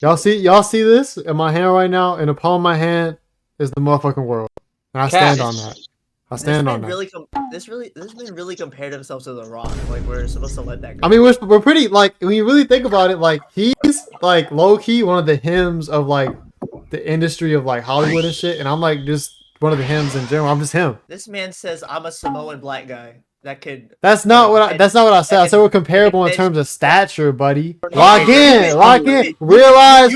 Y'all see this in my hand right now? In the palm of my hand is the motherfucking world, and I stand on that. I stand on that. This man really compared himself to The Rock. Like we're supposed to let that go. I mean, we're pretty like when you really think about it. Like he's like low key one of the hymns of like the industry of like Hollywood and shit, and I'm like just one of the hymns in general. I'm just him. This man says I'm a Samoan black guy that could. That's not what I said. I said we're comparable in terms of stature, buddy. Lock in. Realize.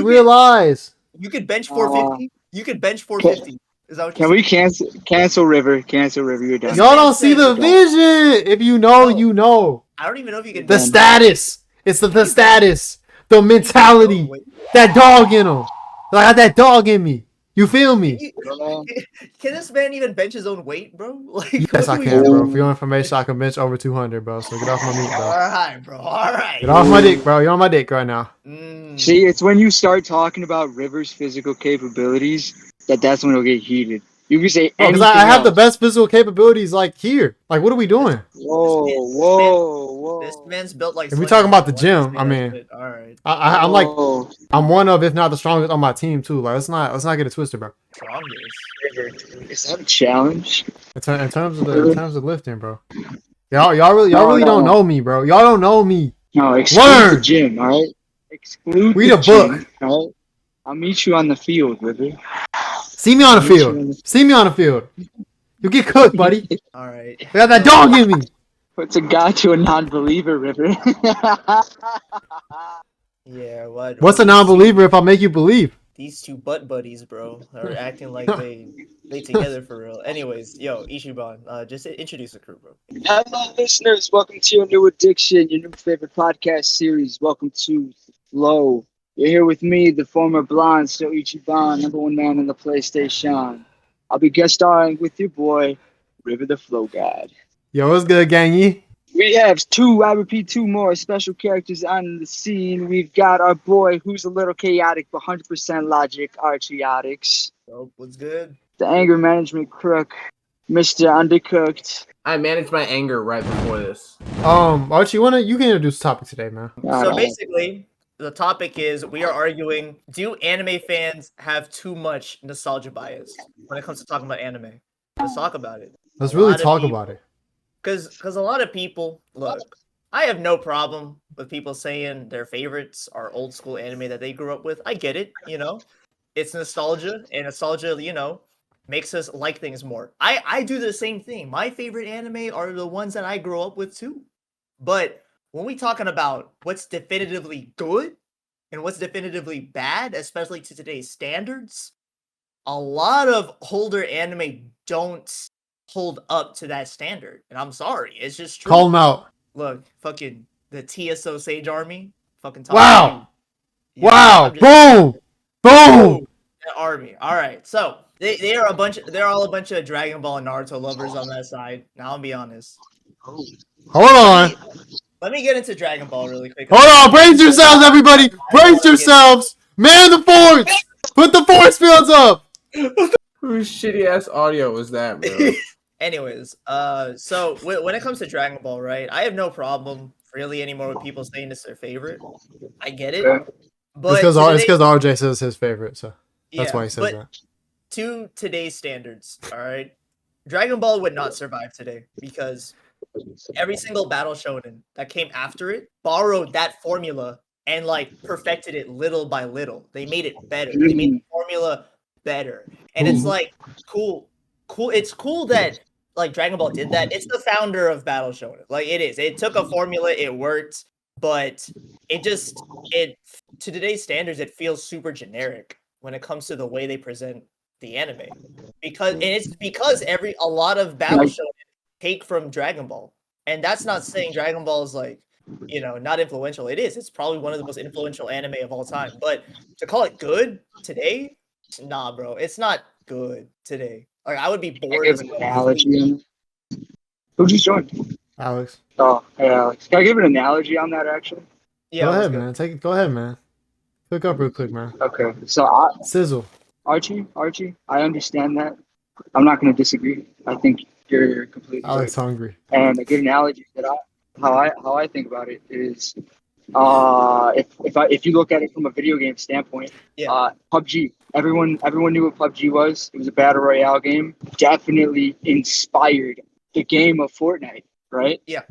You could bench 450. You could bench 450. Is that what Can we cancel River? Cancel River. You're done. Y'all don't see the vision. If you know, you know. I don't even know if you can. The status. It's the status. The mentality. That dog in him. I got that dog in me. You feel me? Can this man even bench his own weight, bro? Like, yes, I can, bro. For your information, I can bench over 200, bro. So get off my meat, bro. All right, bro. All right. Get off my dick, bro. You're on my dick right now. See, it's when you start talking about River's physical capabilities that's when it'll get heated. You can say anything. Because I have the best physical capabilities, like here. Like, what are we doing? Whoa. This man's built like. If we're talking about the gym, I mean, all right. I'm like, I'm one of, if not the strongest on my team too. Like, let's not get it twisted, bro. Strongest. Is that a challenge? In terms of lifting, bro. Y'all really don't know me, bro. Y'all don't know me. No, exclude the gym, all right. Exclude. Read a book. All right. I'll meet you on the field, River. See me on the field. See me on the field. You get cooked, buddy. All right. I got that dog in me. What's a guy to a non-believer, River? Yeah, what? What's a non-believer if I make you believe? These two butt buddies, bro, are acting like they together for real. Anyways, yo, Ichiban, just introduce the crew, bro. Hello, listeners. Welcome to your new addiction, your new favorite podcast series. Welcome to Flow. You're here with me, the former blonde, so Ichiban, number one man in the PlayStation. I'll be guest starring with your boy, River the Flow God. Yo, what's good, gangy? We have two more special characters on the scene. We've got our boy, who's a little chaotic, but 100% logic, ARCHIE. Oh, what's good? The anger management crook, Mr. Undercooked. I managed my anger right before this. Archie, you can introduce the topic today, man. So basically, the topic is we are arguing: do anime fans have too much nostalgia bias when it comes to talking about anime? Let's talk about it. Let's really talk about it. Because a lot of people, look, I have no problem with people saying their favorites are old school anime that they grew up with. I get it, you know. It's nostalgia, and nostalgia, you know, makes us like things more. I do the same thing. My favorite anime are the ones that I grew up with too. But when we talking about what's definitively good and what's definitively bad, especially to today's standards, a lot of older anime don't hold up to that standard. And I'm sorry, it's just true. Call them out. Look, fucking the TSO Sage Army. Fucking wow. Yeah, wow. Boom. Boom. That army. All right. So they're all a bunch of Dragon Ball and Naruto lovers on that side. Now I'll be honest. Hold on. Let me get into Dragon Ball really quick. Hold on. Brace yourselves, everybody. Brace yourselves. Man the force. Put the force fields up. Whose shitty ass audio was that, bro? Anyways, so when it comes to Dragon Ball, right, I have no problem really anymore with people saying it's their favorite. I get it. But it's because RJ says his favorite, so that's why he says that. To today's standards, all right, Dragon Ball would not survive today because every single battle shonen that came after it borrowed that formula and like perfected it little by little. They made it better. They made the formula better, and it's like cool. It's cool that like Dragon Ball did that. It's the founder of battle shonen. Like it is. It took a formula. It worked. But it to today's standards, it feels super generic when it comes to the way they present the anime. It's because a lot of battle shonen take from Dragon Ball. And that's not saying Dragon Ball is like, you know, not influential. It is. It's probably one of the most influential anime of all time. But to call it good today, nah, bro. It's not good today. Like I would be bored. Give an analogy. Who just joined? Alex. Oh, hey Alex. Can I give an analogy on that actually? Yeah. Go ahead, man. Go ahead, man. Click up real quick, man. Okay. So Sizzle. Archie, I understand that. I'm not going to disagree. I think you're completely Alex right. hungry. And a good analogy that how I think about it is If you look at it from a video game standpoint, PUBG. Everyone knew what PUBG was. It was a battle royale game. Definitely inspired the game of Fortnite, right? Yeah.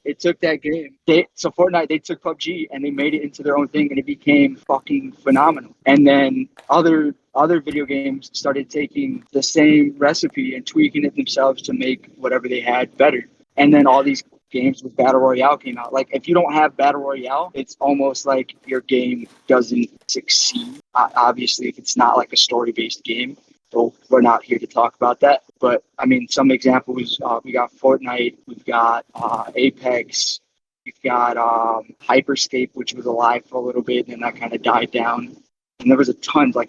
It took that game. Fortnite, they took PUBG and they made it into their own thing, and it became fucking phenomenal. And then other video games started taking the same recipe and tweaking it themselves to make whatever they had better. And then all these games with Battle Royale came out. Like, if you don't have Battle Royale, it's almost like your game doesn't succeed. Obviously, if it's not like a story-based game. So we're not here to talk about that. But, I mean, some examples, we got Fortnite, we've got Apex, we've got Hyperscape, which was alive for a little bit, and then that kind of died down. And there was tons of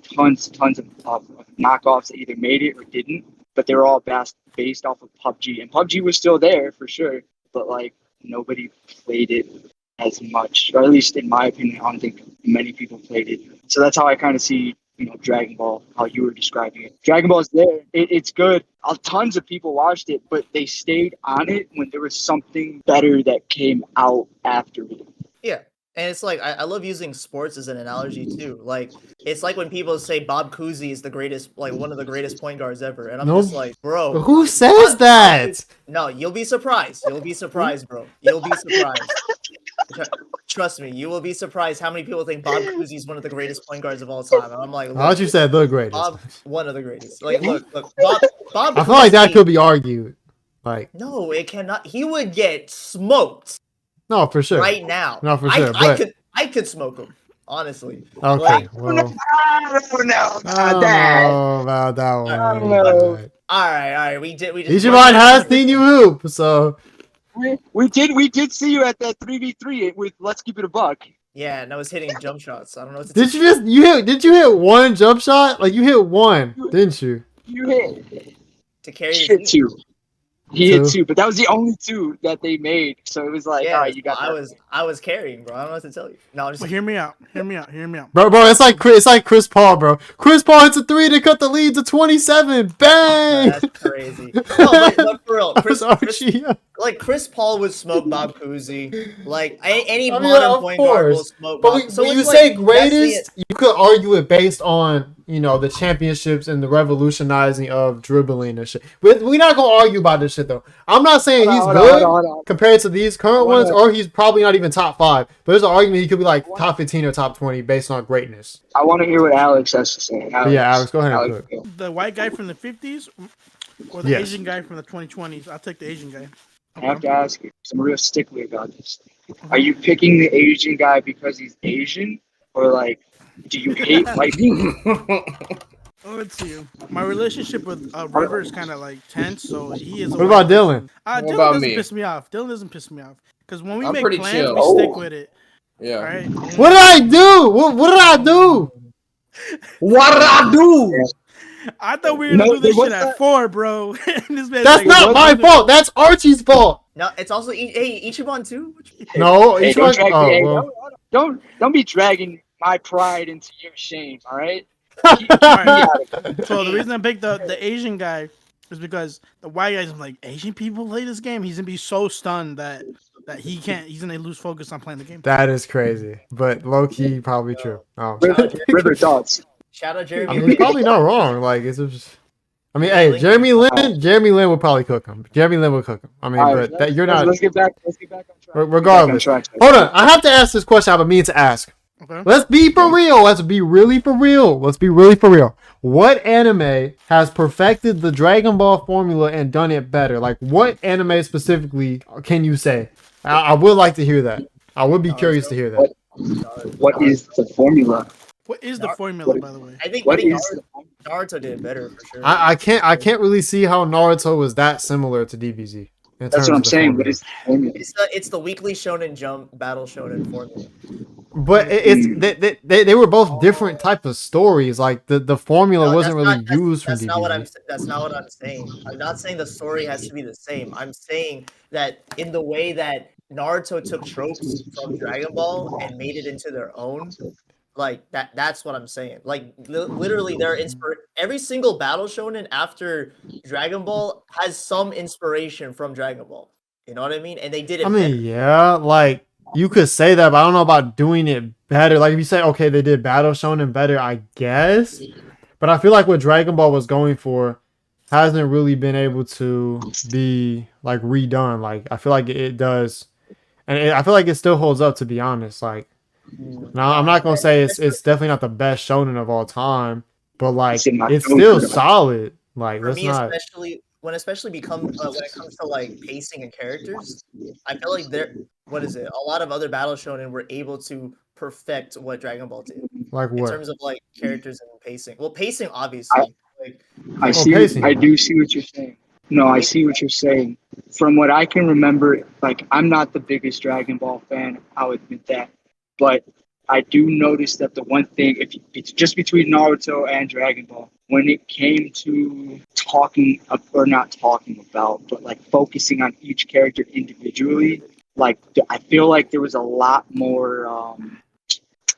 knockoffs that either made it or didn't, but they were all based off of PUBG. And PUBG was still there for sure, but like nobody played it as much, or at least in my opinion, I don't think many people played it. So that's how I kind of see, Dragon Ball, how you were describing it. Dragon Ball is there. It's good. Tons of people watched it, but they stayed on it when there was something better that came out after it. Yeah. And it's like, I love using sports as an analogy too. Like, it's like when people say Bob Cousy is the greatest, like one of the greatest point guards ever. And I'm just like, bro. Who says that? No, you'll be surprised. You'll be surprised, bro. You'll be surprised. Trust me, you will be surprised how many people think Bob Cousy is one of the greatest point guards of all time. And I'm like, I thought you said the greatest. Bob, one of the greatest. Like, look, Bob I feel like that could be argued. Like, no, it cannot. He would get smoked. No, for sure. Right now. No, for sure. I could smoke him, honestly. Okay. Like, well, I don't know about that one. I don't know. All right. We just. Ichiban has seen you hoop, so. We did see you at that 3v3 with Let's Keep It a Buck. Yeah, and I was hitting jump shots. I don't know what to Did you hit one jump shot? Like, you hit one, didn't you? You hit. To carry hit two. He hit two, but that was the only two that they made. So it was like, all right, you got that. I was carrying, bro. I don't know what to tell you. No, just hear me out. Bro, it's like Chris Paul, bro. Chris Paul hits a 3 to cut the lead to 27. Bang! That's crazy. No, but for real, Chris Paul would smoke Bob Cousy. Like any modern point guard will smoke Bob. But when you say greatest, you could argue it based on the championships and the revolutionizing of dribbling and shit. But we're not gonna argue about this shit though. I'm not saying he's good compared to these current ones, or he's probably not even top 5. But there's an argument he could be like top 15 or top 20 based on greatness. I want to hear what Alex has to say. Alex, go ahead. The white guy from the 50s or the Asian guy from the 2020s? I'll take the Asian guy. I have to ask you, because I'm real stickly about this. Are you picking the Asian guy because he's Asian, or like, do you hate white people? Oh, let's see. My relationship with River is kind of like tense, so he is. What about Dylan? Dylan doesn't piss me off. Dylan doesn't piss me off because when we make plans, we stick with it. Yeah. All right? What did I do? What did I do? What did I do? I thought we were gonna do this shit at 4, bro. That's not my fault. That's Archie's fault. No, it's also Ichiban too. No, Ichiban. Don't be dragging my pride into your shame. All right. So the reason I picked the Asian guy is because the white guys, I'm like, Asian people play this game. He's gonna be so stunned that he's gonna lose focus on playing the game. That is crazy, but low key probably true. River thoughts. Shout out Jeremy. I mean, he's probably not wrong. Like, it's just. I mean, hey, Jeremy Lin would probably cook him. Jeremy Lin would cook him. I mean, but that you're not. Let's get back on track. Regardless, hold on. I have to ask this question. I've been meaning to ask. Okay. Let's be for real. Let's be really for real. What anime has perfected the Dragon Ball formula and done it better? Like, what anime specifically can you say? I would like to hear that. I would be curious to hear that. What is the formula? What is the formula, by the way? I think Naruto did better for sure. I can't really see how Naruto was that similar to DBZ. That's what I'm saying. What is the formula? It's the weekly Shonen Jump battle Shonen formula. But they were both different type of stories. Like the formula wasn't really used from DBZ. That's not what I'm saying. I'm not saying the story has to be the same. I'm saying that in the way that Naruto took tropes from Dragon Ball and made it into their own. Like that's what I'm saying. Like literally, every single battle shonen after Dragon Ball has some inspiration from Dragon Ball. You know what I mean? And they did it. I mean, yeah, like you could say that, but I don't know about doing it better. Like if you say, okay, they did Battle Shonen better, I guess. But I feel like what Dragon Ball was going for hasn't really been able to be like redone. Like I feel like it does, and I feel like it still holds up. To be honest, like now I'm not gonna say it's definitely not the best shonen of all time, but like it's still solid. Like for me, especially when it comes to like pacing and characters, I feel like a lot of other battle shonen were able to perfect what Dragon Ball did. Like what? In terms of like characters and pacing. Well, pacing obviously. I do see what you're saying. No, I see what you're saying. From what I can remember, like I'm not the biggest Dragon Ball fan, I'll admit that. But I do notice that the one thing, if it's just between Naruto and Dragon Ball, when it came to but like focusing on each character individually, like I feel like there was a lot more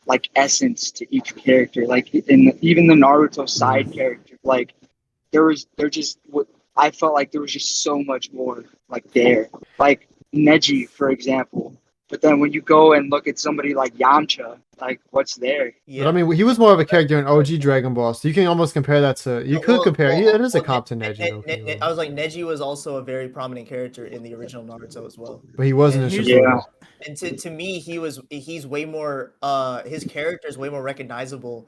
like essence to each character. Like even the Naruto side character, like I felt like there was just so much more like there. Like Neji, for example. But then when you go and look at somebody like Yamcha, like what's there? Yeah. But I mean, he was more of a character in OG Dragon Ball, so you can almost compare that to. It is a comp to Neji. I was like, Neji was also a very prominent character in the original Naruto as well. But he wasn't a Shibuya. And to me, he's way more. His character is way more recognizable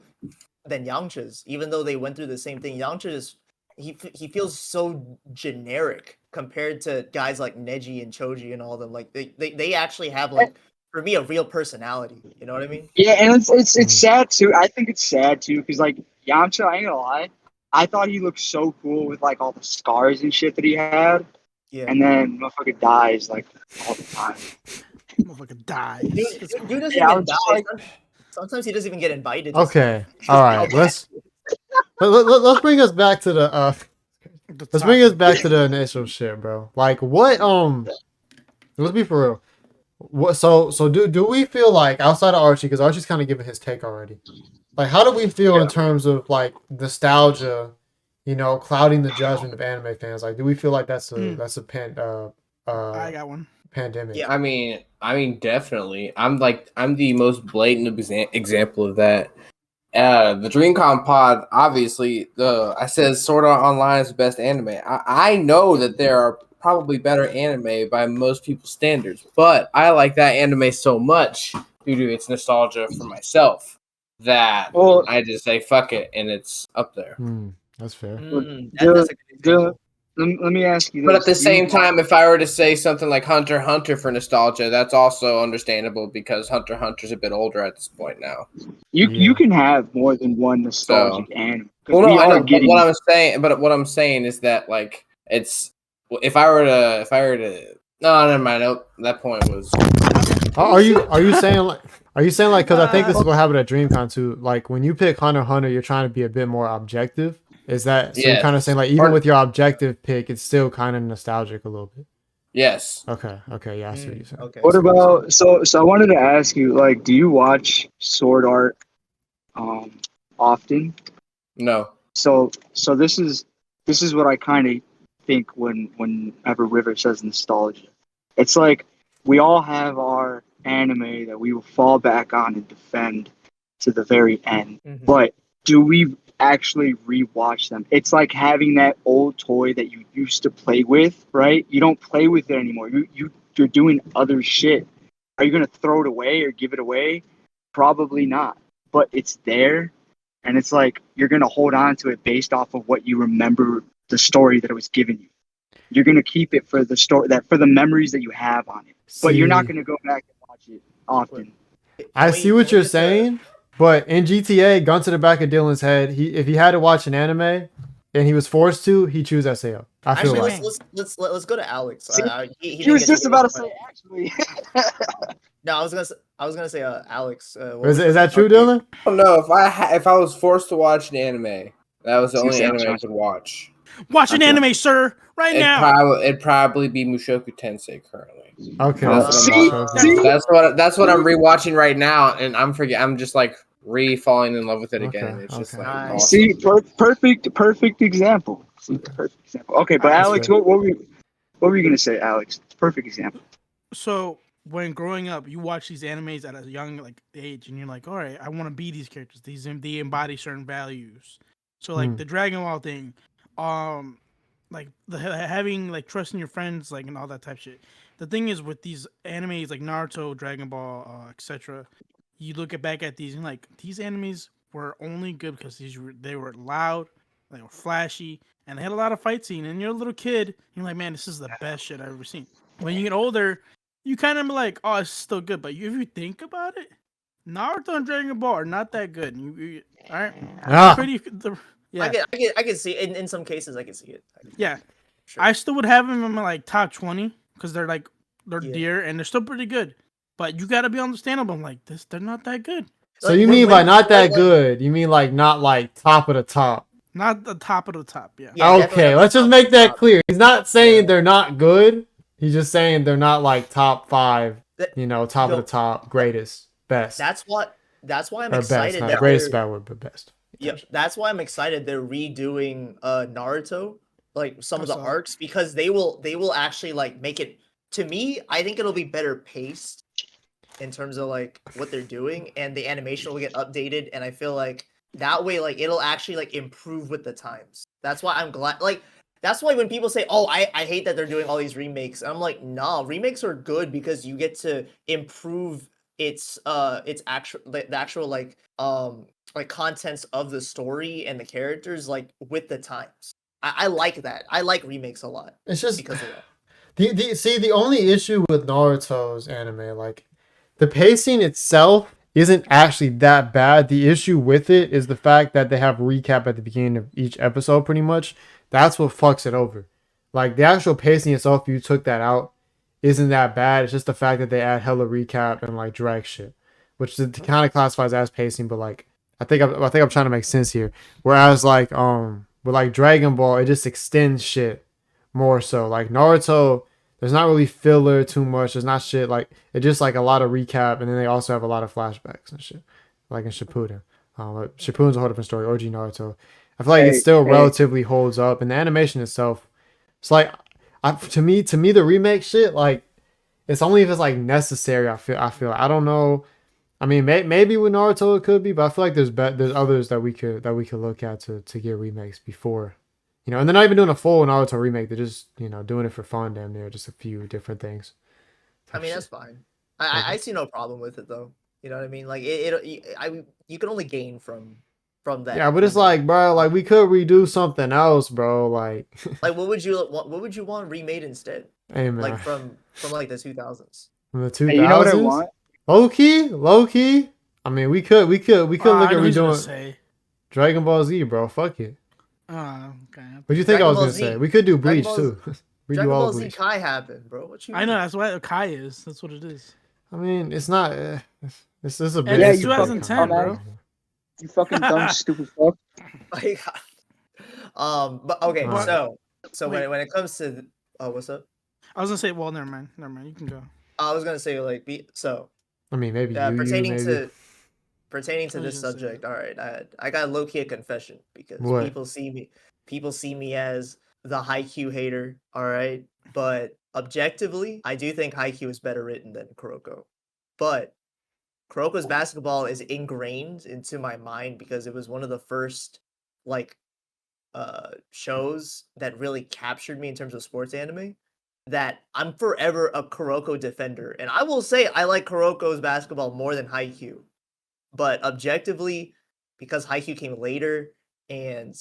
than Yamcha's, even though they went through the same thing. Yamcha he feels so generic compared to guys like Neji and Choji and all of them. Like they actually have like, for me, a real personality. You know what I mean? Yeah, and it's sad too. I think it's sad too because like Yamcha, I ain't gonna lie, I thought he looked so cool with like all the scars and shit that he had. Yeah. And then motherfucker dies like all the time. Motherfucker dies. Dude doesn't even die. Like, sometimes he doesn't even get invited. Okay. All right. Let's bring us back to the let's bring us back to the initial shit, bro. Like what let's be for real. What so do we feel like outside of Archie, because Archie's kind of given his take already, like how do we feel in terms of like nostalgia, you know, clouding the judgment of anime fans? Like do we feel like that's a I got one pandemic? Yeah, I mean definitely. I'm the most blatant example of that. The DreamCon pod, obviously, I said Sword Art Online is the best anime. I know that there are probably better anime by most people's standards, but I like that anime so much due to its nostalgia for myself that I just say fuck it, and it's up there. That's fair. Let me ask you this. But at the same time, if I were to say something like Hunter x Hunter for nostalgia, that's also understandable because Hunter x Hunter's a bit older at this point now. You can have more than one nostalgic anime. Well, no, I know. What I'm saying is that like it's if I were to no, never mind. Nope, that point was. Are you saying like because I think this is what happened at DreamCon too. Like when you pick Hunter x Hunter, you're trying to be a bit more objective. Is that so? Yes. You're kind of saying like even with your objective pick, it's still kind of nostalgic a little bit. Yes. Okay. Yeah, I see what you're saying. Okay. What about so I wanted to ask you, like, do you watch Sword Art often? No. So this is what I kind of think whenever River says nostalgia. It's like we all have our anime that we will fall back on and defend to the very end. Mm-hmm. But do we actually rewatch them? It's like having that old toy that you used to play with, right? You don't play with it anymore. You're doing other shit. Are you gonna throw it away or give it away? Probably not. But it's there, and it's like you're gonna hold on to it based off of what you remember the story that it was giving you. You're gonna keep it for the story, that for the memories that you have on it. But you're not gonna go back and watch it often. I see what you're saying. But in GTA, gun to the back of Dylan's head, if he had to watch an anime and he was forced to, he'd choose SAO. Actually, let's go to Alex. He was just about to say actually. No, I was gonna say Alex. Is that true, Dylan? Oh no, if I was forced to watch an anime, that was the only anime I could watch. Watch an anime, sir, now. It'd probably be Mushoku Tensei currently. Okay, that's what I'm rewatching right now, and I'm just like falling in love with it again. It's just like awesome. perfect example. Okay, but Alex, what were you gonna say, Alex? Perfect example. So when growing up, you watch these animes at a young like age, and you're like, all right, I want to be these characters. They embody certain values. So like the Dragon Ball thing, like having like trust in your friends, like and all that type of shit. The thing is with these animes like Naruto, Dragon Ball, etc. You look back at these and like these animes were only good because they were loud, they were flashy, and they had a lot of fight scene. And you're a little kid, and you're like, man, this is the best shit I've ever seen. When you get older, you kind of like, oh, it's still good. But if you think about it, Naruto and Dragon Ball are not that good. All right, pretty. Yeah, I can see it. In some cases I can see it. Yeah, sure. I still would have them in my like top 20 because they're dear and they're still pretty good. But you gotta be understandable. I'm like this, they're not that good. So like, you mean by not that good? You mean like not like top of the top? Not the top of the top. Yeah. Okay, let's just make that clear. He's not saying they're not good. He's just saying they're not like top 5. You know, top of the top, greatest, best. That's why I'm excited. Best, greatest bad word, but best. Yeah, that's why I'm excited. They're redoing Naruto, like some of the arcs, because they will actually like make it. To me, I think it'll be better paced in terms of like what they're doing, and the animation will get updated. And I feel like that way, like it'll actually like improve with the times. That's why I'm glad. Like that's why when people say, "Oh, I hate that they're doing all these remakes," I'm like, "Nah, remakes are good because you get to improve its actual the actual like contents of the story and the characters like with the times." I like that. I like remakes a lot. It's just because of that. The only issue with Naruto's anime, like the pacing itself isn't actually that bad. The issue with it is the fact that they have recap at the beginning of each episode pretty much. That's what fucks it over. Like the actual pacing itself, if you took that out, isn't that bad. It's just the fact that they add hella recap and like drag shit, which kind of classifies as pacing, but like I think I'm trying to make sense here. Whereas like with like Dragon Ball, it just extends shit more so. Like Naruto, there's not really filler too much. There's not shit like it's just like a lot of recap, and then they also have a lot of flashbacks and shit, like in Shippuden. But Shippuden's a whole different story. OG Naruto, I feel like it still relatively holds up, and the animation itself, it's like to me the remake shit like it's only if it's like necessary. I feel I don't know. I mean, maybe with Naruto it could be, but I feel like there's others that we could look at to get remakes before. You know, and they're not even doing a full Naruto remake. They're just, you know, doing it for fun damn near, just a few different things. I mean, that's fine. I see no problem with it though. You know what I mean? Like you can only gain from that. Yeah, but it's like, bro, like we could redo something else, bro. Like like what would you want remade instead? Hey, man. Like from like the 2000s. From the 2000s? Hey, you know what I want? Low key. I mean, we could look at redoing Dragon Ball Z, bro. Fuck it. Oh, okay. What do you think I was gonna say? We could do Bleach too. Dragon Ball Z Kai happened, bro. What you mean? I know that's what Kai is. That's what it is. I mean, it's not. This is a bit. Yeah, 2010, bro. You fucking dumb, stupid fuck. But okay, so when it comes to what's up? I was gonna say, well, never mind. You can go. I was gonna say like I mean, maybe pertaining to this subject. All right, I got low key a confession because people see me as the Haikyuu hater. All right, but objectively, I do think Haikyuu is better written than Kuroko. But Kuroko's basketball is ingrained into my mind because it was one of the first like shows that really captured me in terms of sports anime. That I'm forever a Kuroko defender, and I will say I like Kuroko's basketball more than Haikyuu. But objectively, because Haikyuu came later, and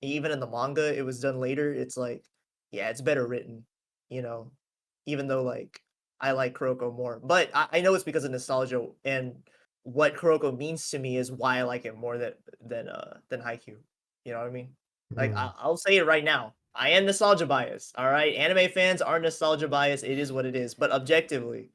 even in the manga it was done later, it's like, yeah, it's better written, you know. Even though like I like Kuroko more, but I know it's because of nostalgia and what Kuroko means to me is why I like it more than Haikyuu. You know what I mean? Like I'll say it right now. I am nostalgia biased. All right, anime fans are nostalgia biased. It is what it is. But objectively,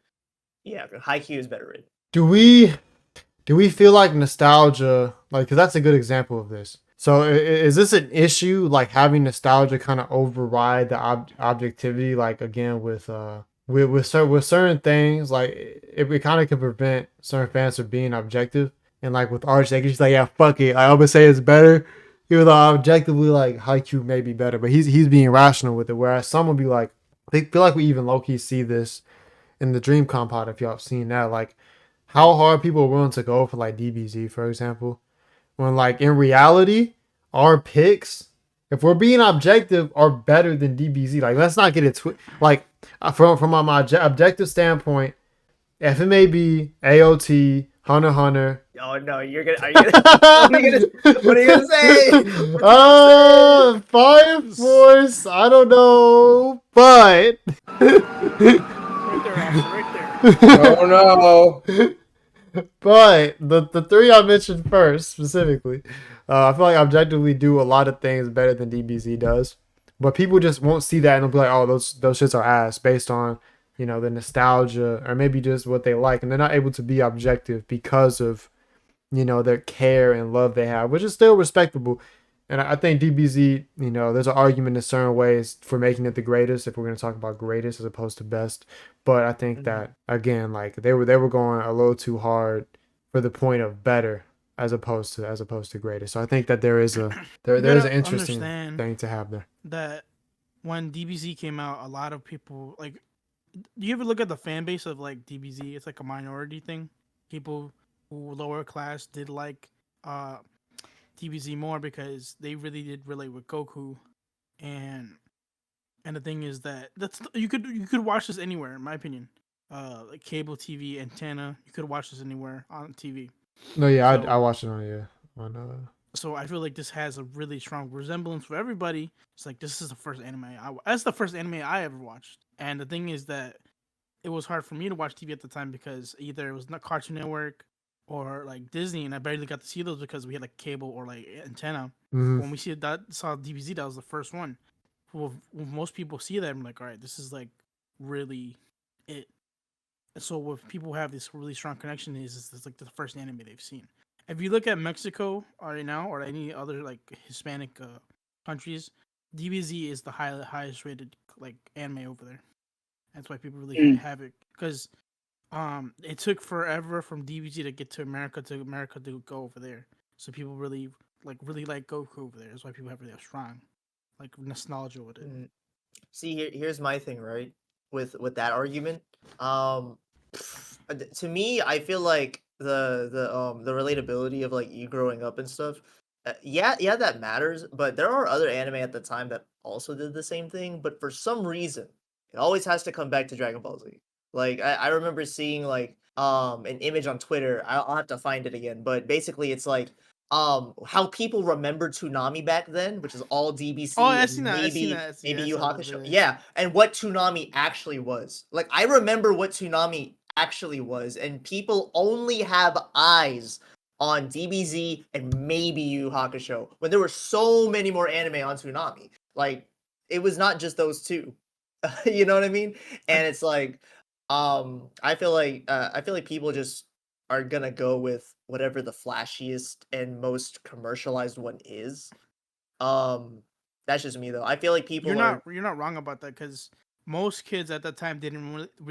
yeah, Haikyuu is better written. Do we feel like nostalgia, like, because that's a good example of this. So is this an issue, like having nostalgia kind of override the objectivity? Like again with certain things, like it kind of can prevent certain fans from being objective. And like with ARCHIE, they can just like, yeah, fuck it. I always say it's better. Even though objectively, like, Haikyuu may be better, but he's being rational with it. Whereas some will be like, they feel like we even low-key see this in the Dream Pod, if y'all have seen that, like how hard people are willing to go for like DBZ, for example, when like in reality, our picks, if we're being objective, are better than DBZ. Like, let's not get it like from my objective standpoint, FMAB, AOT, Hunter x Hunter. Oh no, are you gonna what are you gonna say? Fire Force, I don't know, but Right there. Oh no. But the three I mentioned first specifically, I feel like objectively do a lot of things better than DBZ does. But people just won't see that and they'll be like, oh, those shits are ass based on, you know, the nostalgia or maybe just what they like, and they're not able to be objective because of, you know, their care and love they have, which is still respectable. And I think DBZ, you know, there's an argument in certain ways for making it the greatest if we're going to talk about greatest as opposed to best. But I think that, again, like they were going a little too hard for the point of better as opposed to greatest. So I think that there is an interesting thing to have there. That when DBZ came out, a lot of people, like, do you ever look at the fan base of like DBZ? It's like a minority thing. People who lower class did like DBZ more because they really did relate with Goku, and the thing is that you could watch this anywhere, in my opinion. Like cable TV, antenna, you could watch this anywhere on TV. No, yeah, so, I watched it on So I feel like this has a really strong resemblance for everybody. It's like this is the first anime. That's the first anime I ever watched, and the thing is that it was hard for me to watch TV at the time because either it was not Cartoon Network or like Disney, and I barely got to see those because we had like cable or like antenna. Mm-hmm. When we saw DBZ, that was the first one. Well, most people see that, I'm like, all right, this is like really it. And so if people have this really strong connection, it's like the first anime they've seen. If you look at Mexico right now or any other like Hispanic countries, DBZ is the highest rated like anime over there. That's why people really have it, because it took forever from DBZ to get to America to go over there. So people really like Goku over there. That's why people have really strong like nostalgia with it. See, here's my thing, right? With that argument, to me, I feel like the relatability of like you growing up and stuff. Yeah, that matters. But there are other anime at the time that also did the same thing. But for some reason, it always has to come back to Dragon Ball Z. Like I remember seeing like an image on Twitter. I'll have to find it again. But basically, it's like how people remember Toonami back then, which is all DBC. Oh, I've seen that. Maybe Yu Hakusho. Yeah, and what Toonami actually was. Like I remember what Toonami actually was, and people only have eyes on DBZ and maybe Yu Hakusho when there were so many more anime on Toonami. Like it was not just those two. You know what I mean? And it's like I feel like people just are gonna go with whatever the flashiest and most commercialized one is. That's just me though. I feel like people you're not wrong about that, because most kids at that time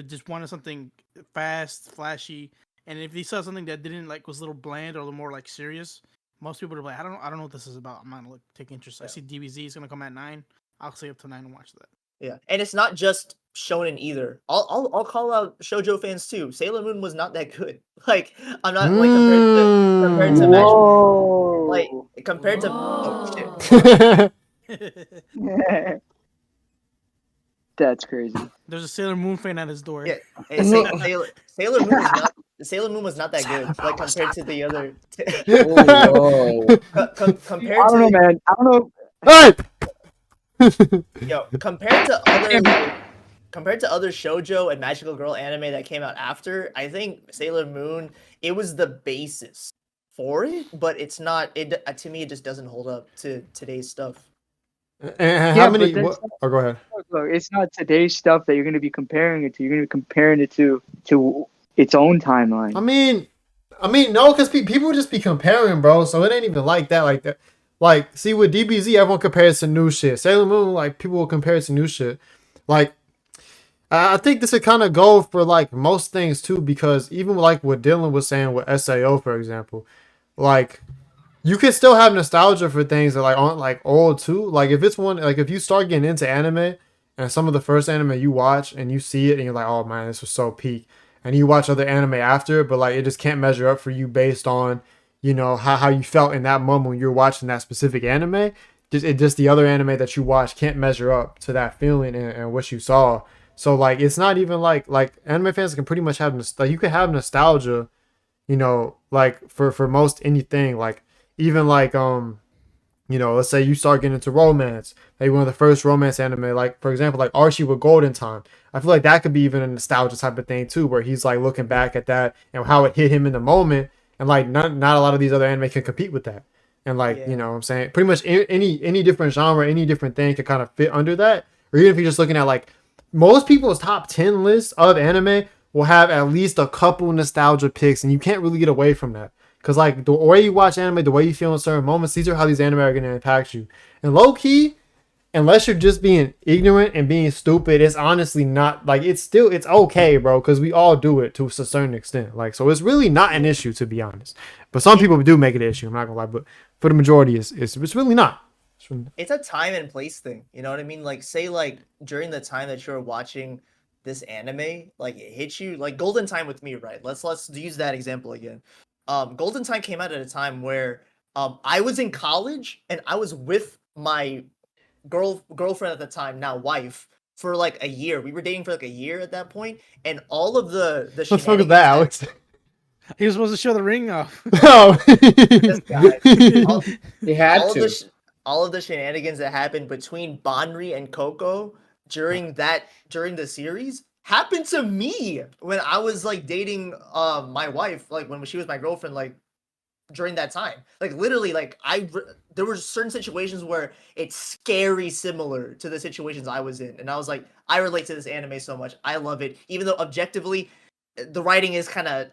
just wanted something fast, flashy, and if they saw something that didn't like was a little bland or a little more like serious, most people would be like, I don't know what this is about. I'm not gonna take interest. Yeah. I see DBZ is gonna come at 9. I'll stay up to 9 and watch that. Yeah, and it's not just Shonen either. I'll call out shoujo fans too. Sailor Moon was not that good. Like I'm not like compared to Whoa. like compared to oh shit. That's crazy. There's a Sailor Moon fan at his door. Yeah, Sailor Moon was not that good. Like compared to the other. Compared I don't know, man. I don't know. Hey! Yo, compared to other shoujo and magical girl anime that came out after, I think Sailor Moon, it was the basis for it, but it's not. It to me, it just doesn't hold up to today's stuff. And how many? Go ahead. Look, it's not today's stuff that you're going to be comparing it to. You're going to be comparing it to its own timeline. I mean, no, because people just be comparing, bro. So it ain't even like that. Like, see, with DBZ, everyone compares to new shit. Sailor Moon, like, people will compare it to new shit. Like, I think this would kind of go for, like, most things, too, because even, like, what Dylan was saying with SAO, for example, like, you can still have nostalgia for things that, like, aren't, like, old, too. Like, if it's one, like, if you start getting into anime and some of the first anime you watch and you see it and you're like, oh man, this was so peak. And you watch other anime after, but like it just can't measure up for you based on, you know, how you felt in that moment when you're watching that specific anime. Just the other anime that you watch can't measure up to that feeling and what you saw. So like it's not even like anime fans can pretty much have like you can have nostalgia, you know, like for most anything. Like even like you know, let's say you start getting into romance, maybe one of the first romance anime, like for example, like Archie with Golden Time. I feel like that could be even a nostalgia type of thing too, where he's like looking back at that and how it hit him in the moment, and like not a lot of these other anime can compete with that. And like you know what I'm saying, pretty much any different genre, any different thing could kind of fit under that. Or even if you're just looking at like most people's top 10 lists of anime will have at least a couple nostalgia picks, and you can't really get away from that. Because, like, the way you watch anime, the way you feel in certain moments, these are how these anime are going to impact you. And low-key, unless you're just being ignorant and being stupid, it's honestly not, like, it's okay, bro, because we all do it to a certain extent. Like, so it's really not an issue, to be honest. But some people do make it an issue, I'm not going to lie. But for the majority, it's really not. It's a time and place thing. You know what I mean? Like, say, like, during the time that you're watching this anime, like, it hits you. Like, Golden Time with me, right? Let's use that example again. Golden Time came out at a time where I was in college and I was with my girlfriend at the time, now wife, for like a year. We were dating for like a year at that point, and all of the let's look at that, Alex. He was supposed to show the ring off. Oh, this guy. He had to. All of the shenanigans that happened between Banri and Coco during the series happened to me when I was like dating my wife, like when she was my girlfriend, like during that time. Like literally, like there were certain situations where it's scary similar to the situations I was in, and I was like, I relate to this anime so much. I love it, even though objectively the writing is kind of,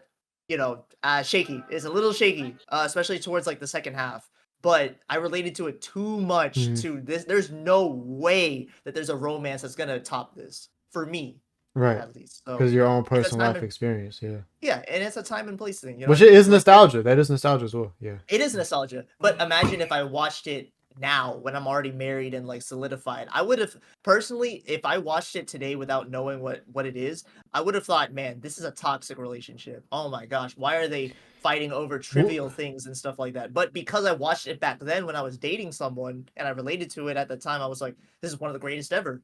you know, shaky. It's a little shaky, especially towards like the second half. But I related to it too much to this. There's no way that there's a romance that's gonna top this for me. Right, at least because your own personal life experience, yeah, and it's a time and place thing, you know? Which is nostalgia. That is nostalgia as well, yeah. It is nostalgia, but imagine if I watched it now when I'm already married and like solidified. I would have personally, if I watched it today without knowing what it is, I would have thought, man, this is a toxic relationship. Oh my gosh, why are they fighting over trivial things and stuff like that? But because I watched it back then when I was dating someone and I related to it at the time, I was like, this is one of the greatest ever.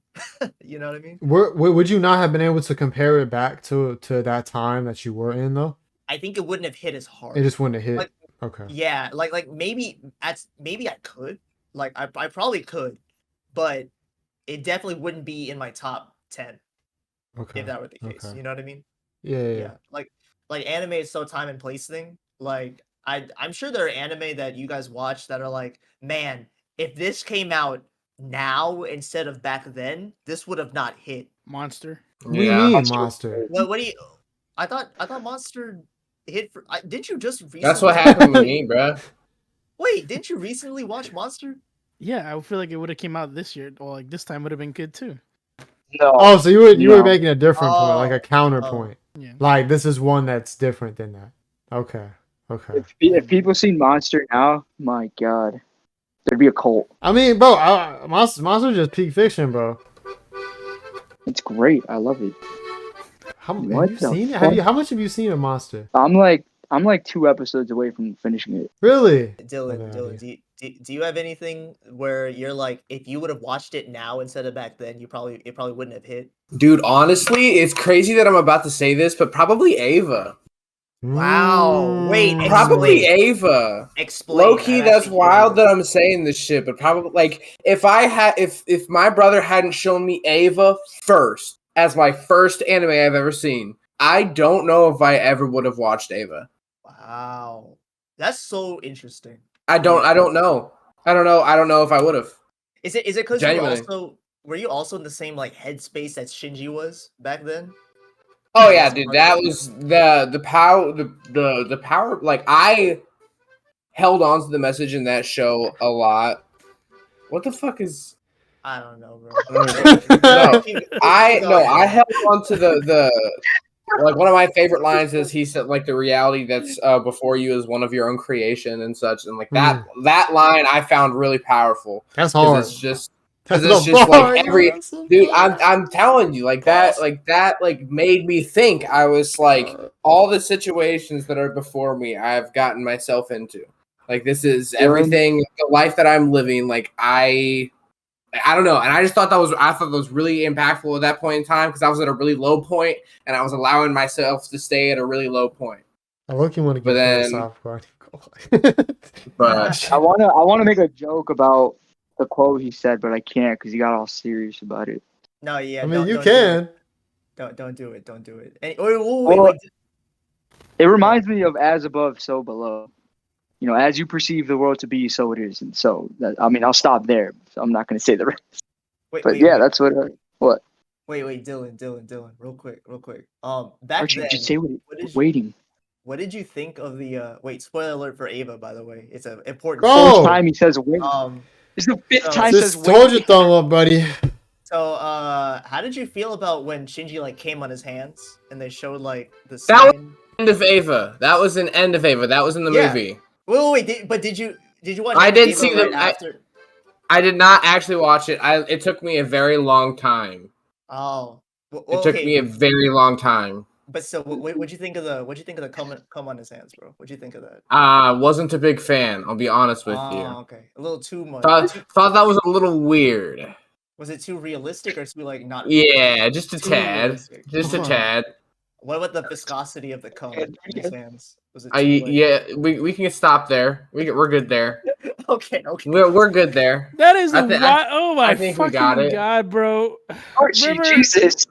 You know what I mean? Would you not have been able to compare it back to that time that you were in though? I think it wouldn't have hit as hard. It just wouldn't have hit. Like, okay. Yeah, like maybe I could. Like I probably could, but it definitely wouldn't be in my top 10. Okay. If that were the case. Okay. You know what I mean? Yeah. Like anime is so time and place thing. Like I'm sure there are anime that you guys watch that are like, man, if this came out now instead of back then, this would have not hit. Monster. What do you mean, Monster? What do you? I thought Monster hit for. Didn't you just recently? That's what happened with me, bro. Wait, didn't you recently watch Monster? Yeah, I feel like it would have came out this year, or like this time would have been good too. No. Oh, so you were making a different point, like a counterpoint. Yeah. Like this is one that's different than that. Okay. If people see Monster now, my God, there'd be a cult. I mean, bro, Monster just peak fiction, bro. It's great. I love it. Have you seen it? How much have you seen of Monster? I'm like 2 episodes away from finishing it. Really? Dylan, do you have anything where you're like, if you would have watched it now instead of back then, it probably wouldn't have hit? Dude, honestly, it's crazy that I'm about to say this, but probably Ava. Wow. Wait, probably Ava. Explain. Low-key, that's wild that I'm saying this shit, but probably like if my brother hadn't shown me Ava first as my first anime I've ever seen, I don't know if I ever would have watched Ava. Wow. That's so interesting. I don't know. I don't know if I would have. Is it because were you also in the same like headspace that Shinji was back then? Oh yeah, dude, that was the power. Like I held on to the message in that show a lot. What the fuck is? I don't know, bro. I held on to the like one of my favorite lines is he said like the reality that's before you is one of your own creation and such, and like that line I found really powerful. That's hard. It's just Because it's just like dude, I'm telling you, like that made me think. I was like, all the situations that are before me, I've gotten myself into. Like, this is everything, the life that I'm living. Like, I don't know, and I thought that was really impactful at that point in time because I was at a really low point, and I was allowing myself to stay at a really low point. I look, you want to get soft guard. But I wanna make a joke about the quote he said, but I can't because he got all serious about it. No, yeah. I mean, you can. Don't do it. Don't do it. Wait. It reminds me of "As above, so below." You know, as you perceive the world to be, so it is, and so that, I mean, I'll stop there. So I'm not going to say the rest. Wait, that's what. What? Wait, Dylan, real quick. Back Archie, then, just say waiting. What did you think of the? Wait, spoiler alert for Ava, by the way. It's an important. First time he says wait. It's the fifth time he says wait. Told you, thumb up, buddy. So, how did you feel about when Shinji like came on his hands and they showed like the that was sign? end of Ava. That was an end of Ava. That was in the movie. Wait, did you watch? I did see them after. I did not actually watch it. It took me a very long time. Oh, it took me a very long time. But so, what'd you think of the come on his hands, bro? What'd you think of that? Wasn't a big fan. I'll be honest with you. Okay, a little too much. Thought that was a little weird. Was it too realistic or too like not? Yeah, just a tad. Realistic? Just a tad. What about the viscosity of the cum in his hands? Was it? We can stop there. We're good there. Okay. We're good there. That is oh my fucking god, bro. Archie, Jesus.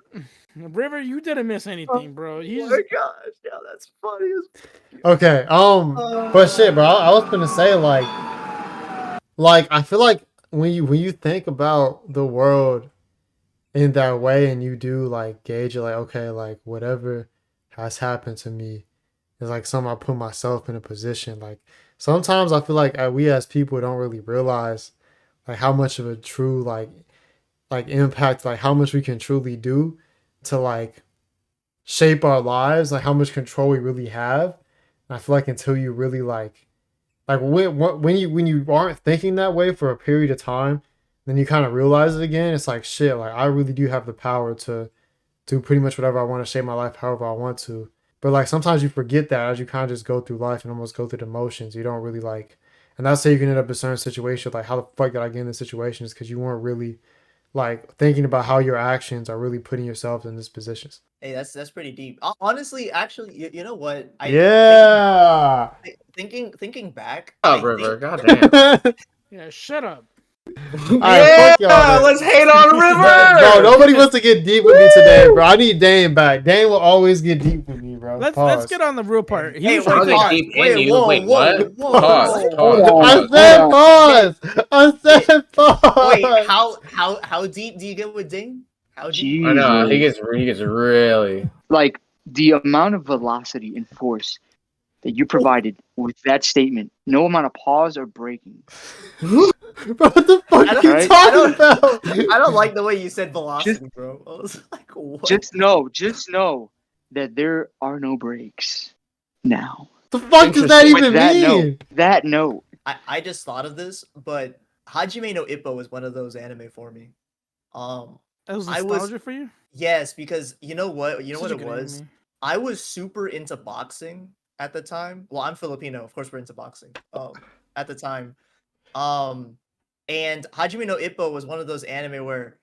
River, you didn't miss anything, bro. Oh my gosh, yeah, that's funny. Okay, but shit, bro. I was gonna say like I feel like when you think about the world in that way and you do like gauge it, like okay, like whatever has happened to me is like something I put myself in a position. Like sometimes I feel like we as people don't really realize like how much of a true like impact, like how much we can truly do to like shape our lives, like how much control we really have. And I feel like until you really like when you aren't thinking that way for a period of time, then you kind of realize it again. It's like shit, like I really do have the power to do pretty much whatever I want to, shape my life however I want to. But like sometimes you forget that as you kind of just go through life and almost go through the motions. You don't really like, and that's how you can end up in a certain situation. Like how the fuck did I get in this situation? Is because you weren't really like thinking about how your actions are really putting yourself in these positions. Hey, that's pretty deep. Honestly, actually, you know what? Thinking back. Oh, River, goddamn. Yeah, shut up. Right, let's hate on River. Bro, nobody wants to get deep with me today, bro. I need Dane back. Dane will always get deep with me, bro. Let's get on the real part. Wait, what? I said pause. Wait, how deep do you get with Dane? How deep? I know he gets really like the amount of velocity and force that you provided with that statement. No amount of pause or breaking. Bro, what the fuck are you talking about? I don't like the way you said velocity, bro. I was like, what? Just know that there are no breaks now. The fuck does that even mean? That note. I just thought of this, but Hajime no Ippo was one of those anime for me. That was nostalgia for you? Yes, because you know what? You know what it was? Anime. I was super into boxing at the time. Well, I'm Filipino, of course we're into boxing. At the time. And Hajime no Ippo was one of those anime where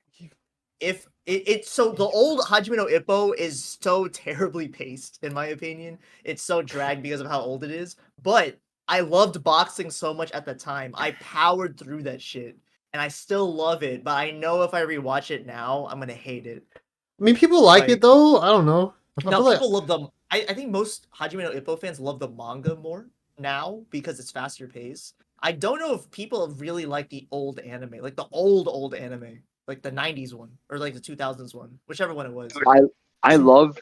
if it's so the old Hajime no Ippo is so terribly paced, in my opinion. It's so dragged because of how old it is. But I loved boxing so much at the time. I powered through that shit. And I still love it, but I know if I rewatch it now, I'm gonna hate it. I mean, people like it though. I don't know. People love them. I think most Hajime no Ippo fans love the manga more now because it's faster paced. I don't know if people really like the old anime, like the old anime, like the 90s one or like the 2000s one, whichever one it was. I love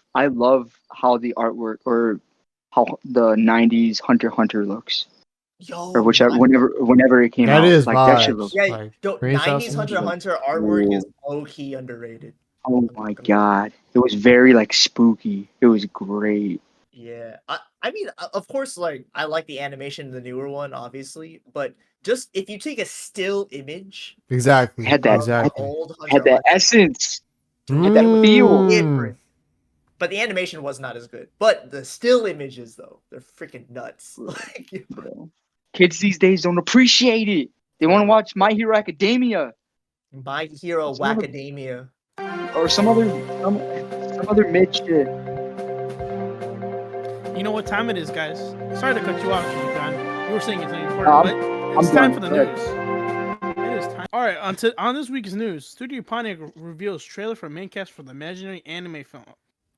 how the artwork or how the 90s Hunter x Hunter looks. Yo, or whichever, whenever it came out. That is like vibes. that shit looks like 90s Hunter x Hunter artwork is low-key underrated. Oh my god. It was very like spooky. It was great. Yeah. I mean, of course, like I like the animation in the newer one, obviously, but just if you take a still image, Exactly. Had that- of the Exactly. old Had that Hunter essence. Dude, had that it was feel. different. But the animation was not as good. But the still images, though, they're freaking nuts. Like, Bro. Kids these days don't appreciate it. They want to watch My Hero Academia My Hero Some other- Academia. or some other mid shit. You know what time it is, guys? Sorry to cut you off, John. You were saying it's not important, No, but it's I'm time done. for the Go news. It is time. All right, on this week's news, Studio Pontiac reveals trailer for main cast for the imaginary anime film.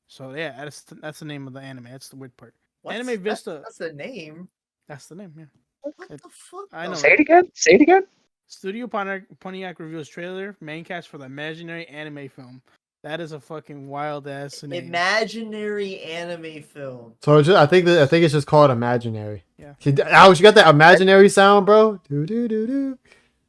So yeah, that's the name of the anime. That's the weird part. Anime Vista. That's the name. That's the name. Yeah. What the fuck? I know. Say it again. Say it again. Studio Pontiac reveals trailer main cast for the imaginary anime film. That is a fucking wild ass name. Imaginary anime film. So I think it's just called imaginary. Yeah. Alex, you got that imaginary sound, bro? Do do do do.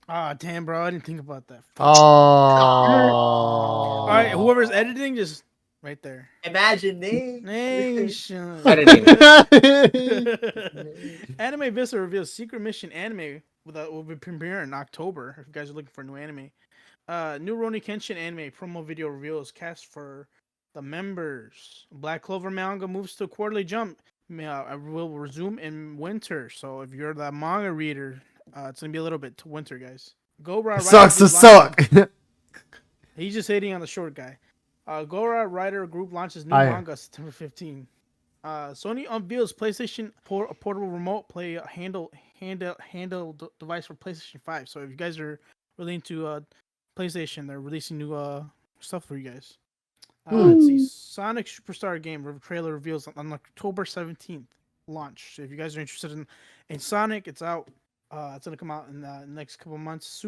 Ah, damn, bro, I didn't think about that. Oh. All right, whoever's editing, just right there. Imagination. Nation. Editing. Anime Vista reveals Secret Mission anime will be premiering in October. If you guys are looking for a new anime, new Rurouni Kenshin anime promo video reveals cast for the members. Black Clover manga moves to a quarterly jump. Will resume in winter. So if you're the manga reader, it's gonna be a little bit to winter, guys. Gora Sucks to suck. He's just hating on the short guy. Gora Rider Group launches new Aye. manga September 15. Sony unveils PlayStation portable remote play handle device for PlayStation 5. So if you guys are really into PlayStation, they're releasing new stuff for you guys. Let's see, Sonic Superstar game trailer reveals on October 17th launch. So if you guys are interested in Sonic, it's out. It's gonna come out in the next couple months.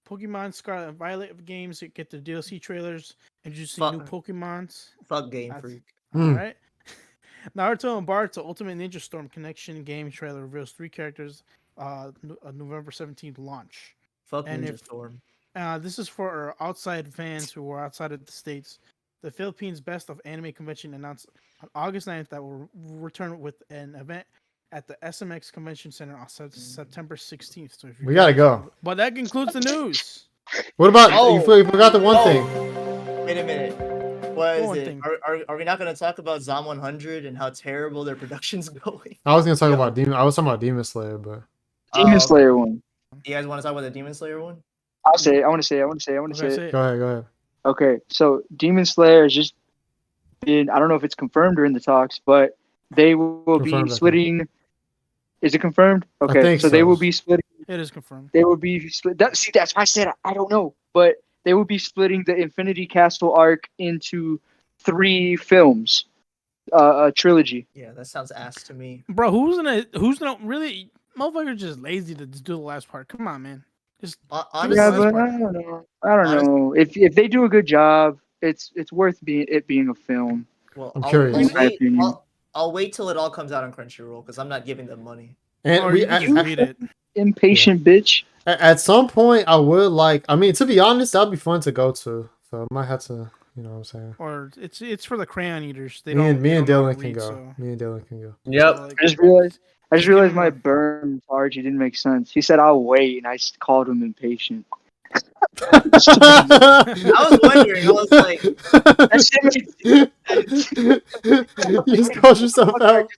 Pokemon Scarlet and Violet games get the DLC trailers, introducing new Pokemons. Fuck Game Freak. All right. Naruto and Boruto Ultimate Ninja Storm Connection game trailer reveals 3 characters. November 17th launch. Fuck And Ninja Storm. This is for our outside fans who are outside of the States. The Philippines Best of Anime Convention announced on August 9th that will return with an event at the SMX Convention Center on September 16th. So if We gotta go. But that concludes the news. What about you forgot the one thing? Wait a minute. What is One it? thing. Are we not going to talk about Zom 100 and how terrible their production's going? I was gonna talk about Demon. I was talking about Demon Slayer, but Demon Slayer one. You guys want to talk about the Demon Slayer one? I'll say it. I want to say it. go ahead. Okay, so Demon Slayer has just been, I don't know if it's confirmed or in the talks, but they will Confirmed, be splitting. Is it confirmed? Okay, think so they so. will be splitting. It is confirmed. They will be split. That's why I said I don't know, but they will be splitting the Infinity Castle arc into 3 films, a trilogy. Yeah, that sounds ass to me. Bro, who's gonna really motherfuckers just lazy to just do the last part. Come on, man. Just Honestly, Yeah, but I don't know. Know. If they do a good job, it's worth being a film. well, I'm curious. I'll wait till it all comes out on Crunchyroll because I'm not giving them money. And or we you can just read it. Impatient bitch. at some point I would like. I mean, to be honest, that'd be fun to go to. So I might have to. You know what I'm saying? Or it's for the crayon eaters. They Me don't. and they don't know how Dylan to can read, go. so- Me and Dylan can go. Yep. so, like, I just realized give him my a- burn to Archie didn't make sense. He said I'll wait, and I called him impatient. I was wondering. I was like, You just called yourself out.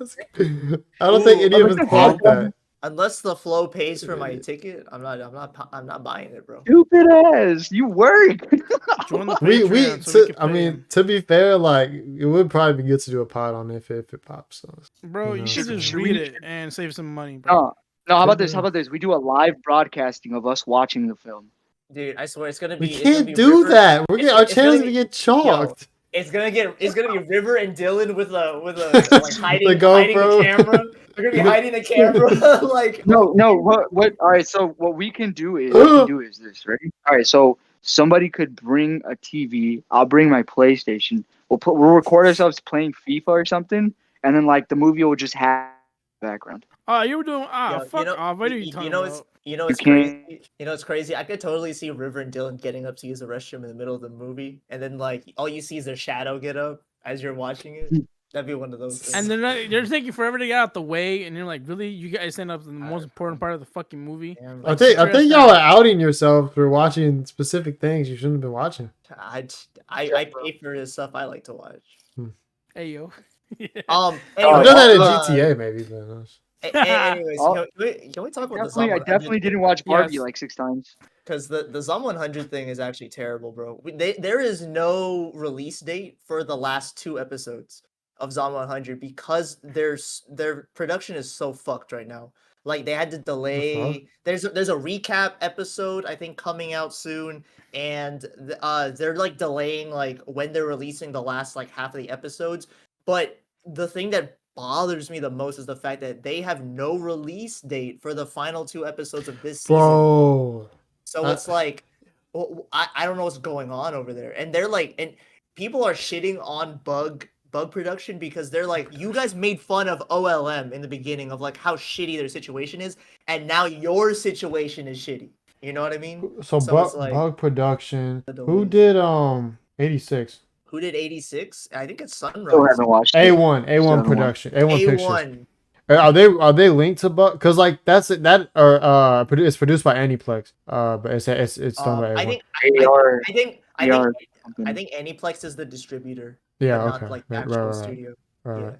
I don't think any of us thought that. unless the flow pays for my ticket, I'm not buying it, bro. Stupid ass. You work. Join the We Patreon so we can I pay mean, him. to be fair, like it would probably be good to do a pod on it if it pops. So. Bro, you No. should just Should read we- it and save some money, bro. No. How about this? We do a live broadcasting of us watching the film. Dude, I swear it's gonna We be. it's gonna can't be do River- that. We're getting our it's gonna channels be- gonna get chalked. It's gonna be River and Dylan with a like hiding The the GoPro. camera. They're gonna be hiding the camera like. No. What? All right. So what we can do is this. Ready? All right. So somebody could bring a TV. I'll bring my PlayStation. We'll record ourselves playing FIFA or something, and then like the movie will just have background. Oh, you were doing Yo, fuck off. What are you talking about? It's can't- crazy. You know it's crazy. I could totally see River and Dylan getting up to use the restroom in the middle of the movie, and then like all you see is their shadow get up as you're watching it. That'd be one of those things. And they're taking forever to get out the way, and you're like, really? You guys end up in the most important part of the fucking movie? I think y'all are outing yourself for watching specific things you shouldn't have been watching. I pay for the stuff I like to watch. Hey yo. Anyway, I've done that in GTA maybe. But anyways, can we talk about the Zom 100? I definitely didn't watch Barbie like 6 times. Because the Zom 100 thing is actually terrible, bro. There is no release date for the last 2 episodes of Zom 100 because their production is so fucked right now. Like they had to delay. There's a recap episode I think coming out soon, and they're like delaying like when they're releasing the last like half of the episodes. But the thing that bothers me the most is the fact that they have no release date for the final 2 episodes of this season. Bro. So it's like, well, I don't know what's going on over there, and they're like, and people are shitting on bug production because they're like, you guys made fun of OLM in the beginning of like how shitty their situation is, and now your situation is shitty. You know what I mean? So bug production. Who did 86? Who did 86? I think it's Sunrise. Still haven't watched A1 production. A1 Pictures. A1. Are they linked to bug? Because like it's produced by Aniplex. But it's done by A1. I think Aniplex is the distributor. Yeah, okay. Not like the actual studio. Right.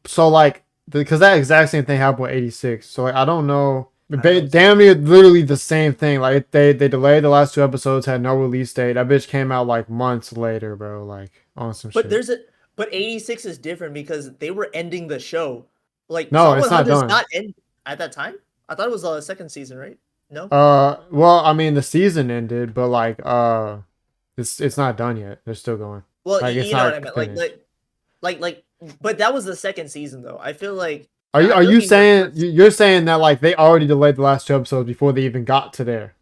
So like because that exact same thing happened with 86. So like I don't know. Damn near literally the same thing. Like they delayed the last 2 episodes, had no release date. That bitch came out like months later, bro. Like on some shit. But 86 is different because they were ending the show. Like no, it's not done. Not end at that time. I thought it was the second season, right? No. Well, I mean the season ended, but like it's not done yet. They're still going. Well, like, you know what I meant. Like, but that was the second season though. I feel like. Are you saying you're saying that like they already delayed the last 2 episodes before they even got to there?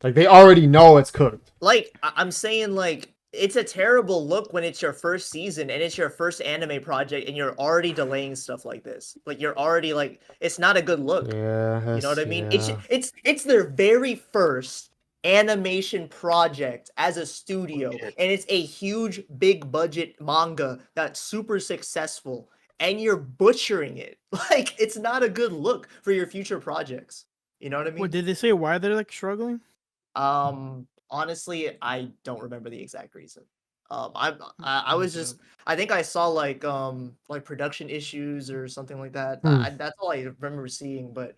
Like they already know it's cooked. Like I'm saying, like it's a terrible look when it's your first season and it's your first anime project and you're already delaying stuff like this. Like you're already like it's not a good look. Yeah, you know what I mean. Yeah. It's their very first animation project as a studio, and it's a huge, big budget manga that's super successful. And you're butchering it. Like it's not a good look for your future projects. You know what I mean? What did they say? Why they're like struggling? Honestly, I don't remember the exact reason. I was just I think I saw like production issues or something like that. That's all I remember seeing. But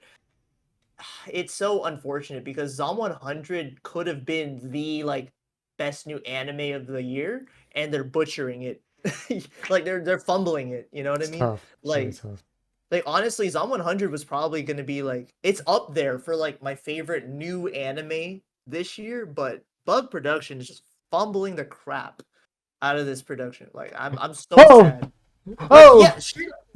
it's so unfortunate because Zom 100 could have been the like best new anime of the year, and they're butchering it. Like they're fumbling it, you know what I mean? Tough. Like honestly, Zom 100 was probably gonna be like it's up there for like my favorite new anime this year, but Bug Production is just fumbling the crap out of this production. Like I'm so sad. Yeah,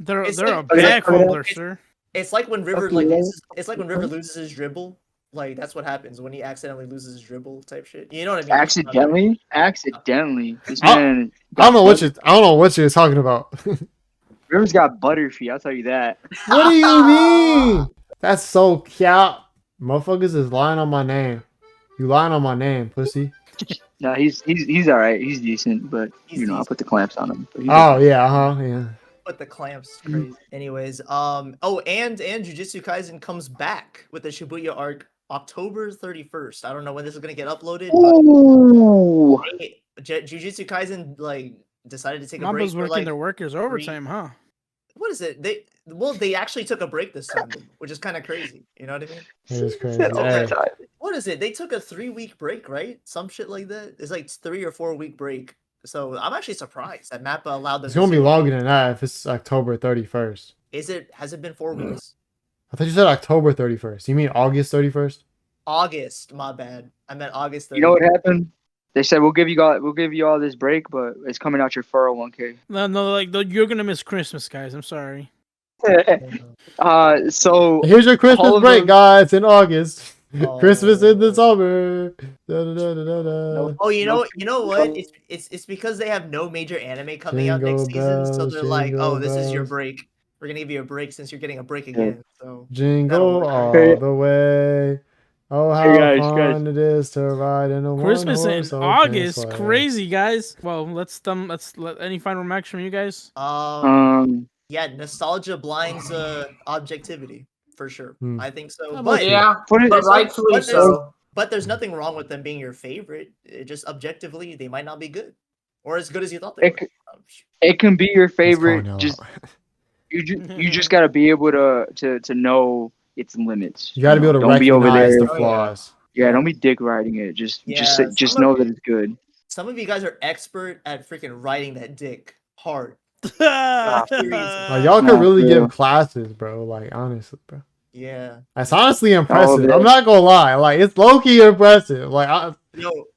they're a bad fumbler, sir. It's like when River loses his dribble. Like that's what happens when he accidentally loses his dribble type shit. You know what I mean? Accidentally. This man. I don't know what you're talking about. River's got butter feet. I'll tell you that. What do you mean? That's so cute. Motherfuckers is lying on my name. You lying on my name, pussy. No, he's all right. He's decent, but I'll put the clamps on him. Yeah. But the clamps crazy. Anyways, and Jujutsu Kaisen comes back with the Shibuya Arc October 31st. I don't know when this is gonna get uploaded. But Jujutsu Kaisen like decided to take a break. Mamba's working their workers overtime, huh? What is it? They actually took a break this time, which is kind of crazy. You know what I mean? It is crazy. What is it? They took a 3-week break, right? Some shit like that. It's like 3 or 4 week break. So I'm actually surprised that Mappa allowed them. It's gonna be longer than that if it's October 31st. Has it been 4 weeks? I thought you said October 31st. You mean August 31st? August, my bad. I meant August 31st. You know what happened? They said we'll give you all this break, but it's coming out your 401k. No, like you're gonna miss Christmas, guys. I'm sorry. So here's your Christmas break, guys, in August. Christmas in the summer. Oh, you know what? It's because they have no major anime coming out next season, so they're like, oh, this is your break. We're gonna give you a break since you're getting a break again. So jingle all the way. Oh, how fun it is to ride in a Christmas in one-horse August, open sleigh. crazy guys. Well, let's let any final remarks from you guys. Yeah, nostalgia blinds objectivity for sure. I think so. But rightfully so. But there's nothing wrong with them being your favorite. It just objectively, they might not be good or as good as you thought they were. It can be your favorite. Just you just gotta be able to know its limits. You gotta be able to recognize the flaws. Yeah, don't be dick riding it. Just know that it's good. Some of you guys are expert at freaking riding that dick hard. Like, y'all could really give classes, bro. Like, honestly, bro. Yeah, that's honestly impressive. I'm not gonna lie. Like, it's low key impressive. Like,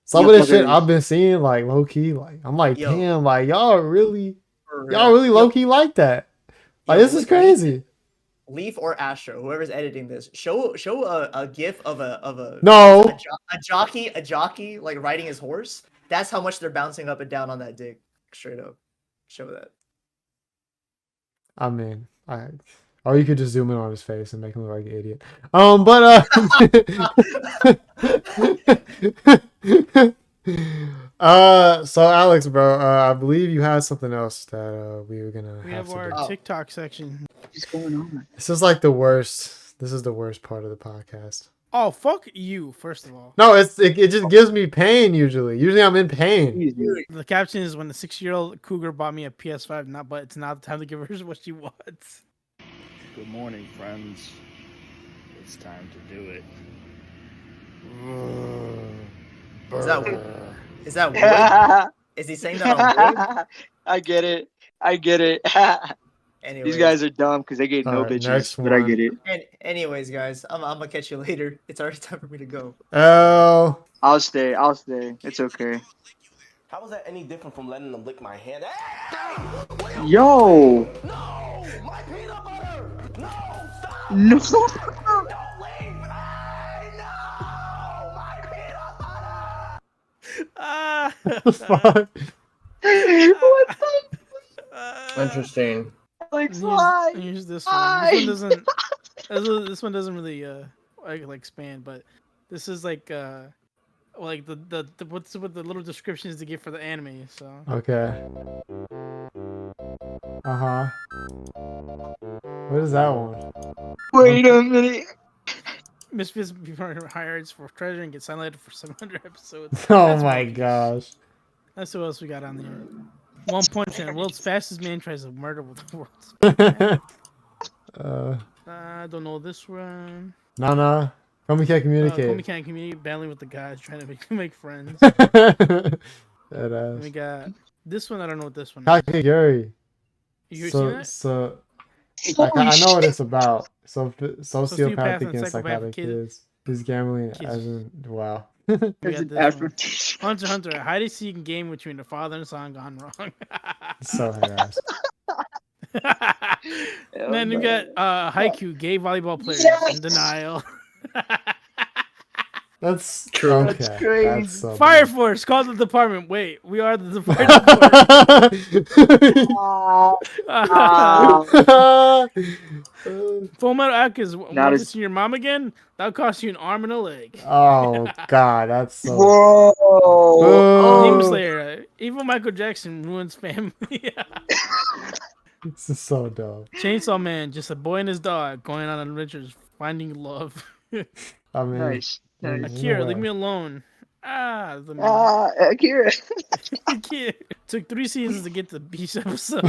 some of the shit I've been seeing, like low key, like I'm like, damn, like y'all really low key like that. Like, this is crazy. Leaf or Astro, whoever's editing this, show a gif of a jockey like riding his horse. That's how much they're bouncing up and down on that dick. Straight up, show that. I mean, or you could just zoom in on his face and make him look like an idiot. So Alex, bro, I believe you had something else that we were gonna. We have our TikTok section. What's going on? This is like the worst. This is the worst part of the podcast. Oh, fuck you! First of all, no, it just gives me pain. Usually I'm in pain. The caption is when the 6-year-old cougar bought me a PS5, but it's not the time to give her what she wants. Good morning, friends. It's time to do it. Is that wood? Is he saying that on wood? I get it. Anyways. These guys are dumb because they get no bitches, but I get it. Anyways, guys, I'm gonna catch you later. It's already time for me to go. Oh. I'll stay. It's okay. How was that any different from letting them lick my hand? Yo! No! My peanut butter! No! Stop! No! Don't leave! No! My peanut butter! What the? Interesting. Use this one. This one doesn't really like expand, but this is like the what's with the little descriptions to give for the anime. So okay. What is that one? Wait a minute. Misfits before hired for treasure and get signed for 700 episodes. Oh my gosh. That's what else we got on there. One Punch Man, world's fastest man tries to murder with the world's I don't know this one. Nah. Komi can't communicate. Komi can't communicate, battling with the guys, trying to make friends. We got this one. I don't know what this one is. Kakeguri. You seen that? So I know what it's about. So sociopathic and psychotic kids. He's gambling as in wow. We got this one. Hunter, hide and seek game between the father and son gone wrong. So harassed. Then you got Haikyuu, gay volleyball players in denial. That's true. Okay. That's crazy. That's so Fire Force, call the department. Wait, we are the fire department. Full Metal Alchemist, want to see your mom again? That'll cost you an arm and a leg. Oh god, that's so. Whoa! Demon Slayer, evil Michael Jackson ruins family. This is so dope. Chainsaw Man, just a boy and his dog going on adventures, finding love. I mean, Nice. Akira, leave me alone. Akira. Akira. Took 3 seasons to get to the beach episode.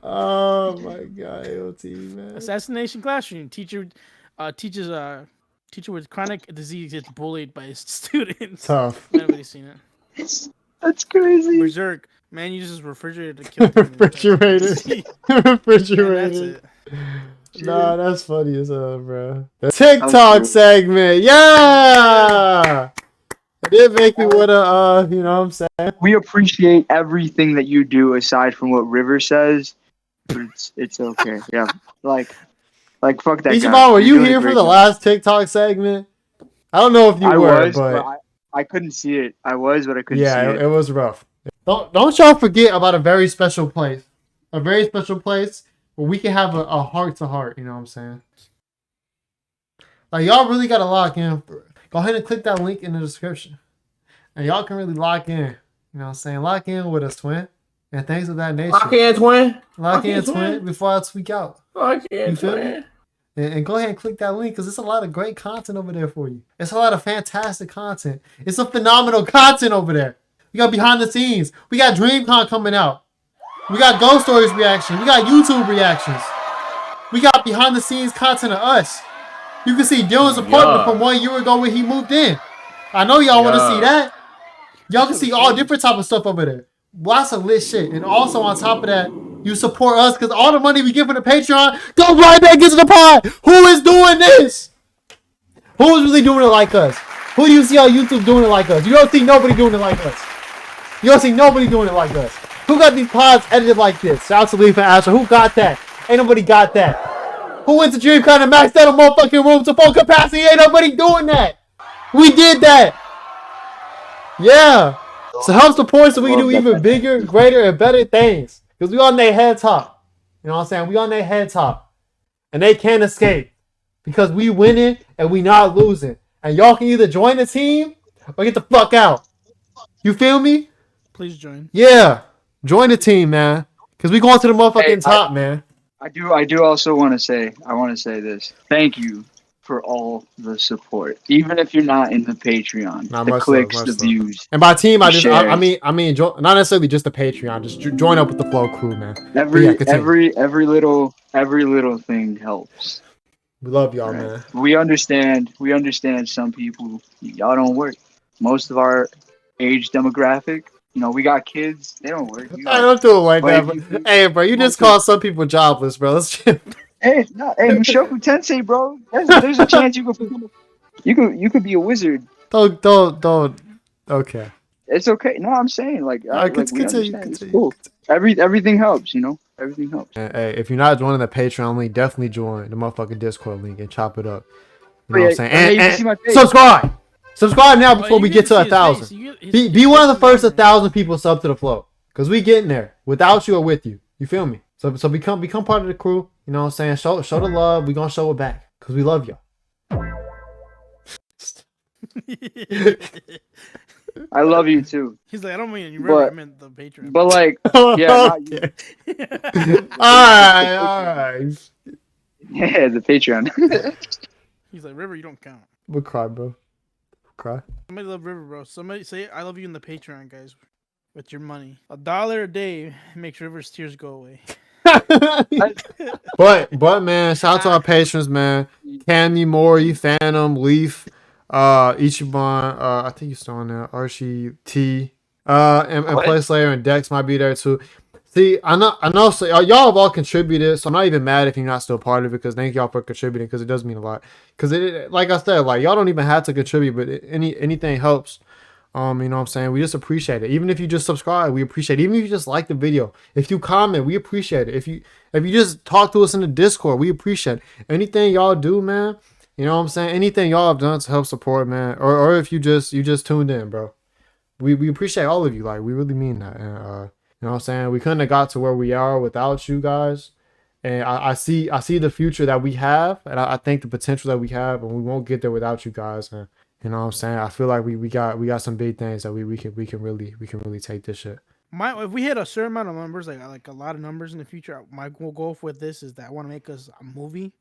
Oh my god, AOT, man. Assassination Classroom. Teacher with chronic disease gets bullied by his students. Tough. Nobody's seen it. That's crazy. Berserk. Man uses refrigerator to kill refrigerator. Refrigerator. Nah, that's funny as hell, bro. The TikTok segment, yeah. It did make me wanna, you know what I'm saying? We appreciate everything that you do aside from what River says. But it's okay. Yeah. Like fuck that guy. Ichiban, were you here for the last TikTok segment? I don't know if you were, but I couldn't see it. I was, but I couldn't see it. Yeah, it was rough. Don't y'all forget about a very special place. A very special place where we can have a heart to heart, you know what I'm saying? Like y'all really gotta lock in. Go ahead and click that link in the description, and y'all can really lock in. You know what I'm saying? Lock in with us, twin, and things of that nature. Lock in, twin. Lock in, twin. Before I tweak out. Lock in, You feel twin. me? And go ahead and click that link because there's a lot of great content over there for you. It's a lot of fantastic content. It's some phenomenal content over there. We got behind the scenes. We got DreamCon coming out. We got Ghost Stories reaction. We got YouTube reactions. We got behind the scenes content of us. You can see Dylan's apartment from 1 year ago when he moved in. I know y'all want to see that. Y'all can see all different type of stuff over there. Lots of lit shit. And also on top of that, you support us because all the money we get from the Patreon goes right back into the pot. Who is doing this? Who is really doing it like us? Who do you see on YouTube doing it like us? You don't see nobody doing it like us. You don't see nobody doing it like us. Who got these pods edited like this? Shout out to Leaf and Asher. Who got that? Ain't nobody got that. Who went to DreamCon and maxed out a motherfucking room to full capacity? Ain't nobody doing that. We did that. Yeah. So help support so we can do even bigger, greater, and better things. Because we on their head top. You know what I'm saying? We on their head top. And they can't escape. Because we winning and we not losing. And y'all can either join the team or get the fuck out. You feel me? Please join. Yeah. Join the team, man. Because we going to the motherfucking top, man. I do also want to say, this. Thank you for all the support. Even if you're not in the Patreon, the clicks, the views. And by team, I mean, not necessarily just the Patreon. Just join up with the Flow crew, man. Every little thing helps. We love y'all, man. We understand some people, y'all don't work. Most of our age demographic, you know, we got kids, they don't work. I don't do it like that, bro. Hey, bro, you just call some people jobless, bro. Let's Hey, Mushoku Tensei, bro. There's a chance you could be a wizard. Don't. Okay. It's okay. No, I'm saying continue. It's cool. Everything helps, you know. Everything helps. Hey, if you're not joining the Patreon link, definitely join the motherfucking Discord link and chop it up. You know what I'm saying? And subscribe. Subscribe now before we get to 1,000. Be one of the first 1,000 people sub to the Flow. Because we getting there. Without you or with you. You feel me? So become part of the crew. You know what I'm saying? Show the love. We gonna show it back. Because we love y'all. I love you too. He's like, I don't mean you really meant the Patreon. But like, yeah, not you. Alright. Yeah, the Patreon. He's like, River, you don't count. We'll cry, bro. Cry. Somebody love River, bro. Somebody say I love you in the Patreon, guys. With your money. $1 a day makes River's tears go away. but man, shout out to our patrons, man. Cammy, Mori, Phantom, Leaf, Ichiban, I think you're still on there. Archie, T, and Play Slayer and Dex might be there too. See, I know. So y'all have all contributed, so I'm not even mad if you're not still part of it. Because thank y'all for contributing, because it does mean a lot. Because like I said, like y'all don't even have to contribute, but anything helps. You know what I'm saying? We just appreciate it. Even if you just subscribe, we appreciate it. Even if you just like the video, if you comment, we appreciate it. If you just talk to us in the Discord, we appreciate it. Anything y'all do, man. You know what I'm saying? Anything y'all have done to help support, man. Or if you just tuned in, bro. We appreciate all of you. Like, we really mean that. And you know what I'm saying? We couldn't have got to where we are without you guys. And I see the future that we have, and I think the potential that we have, and we won't get there without you guys. And you know what I'm saying? I feel like we got some big things that we can really take this shit. If we hit a certain amount of numbers, like a lot of numbers in the future, my goal with this is that I want to make us a movie.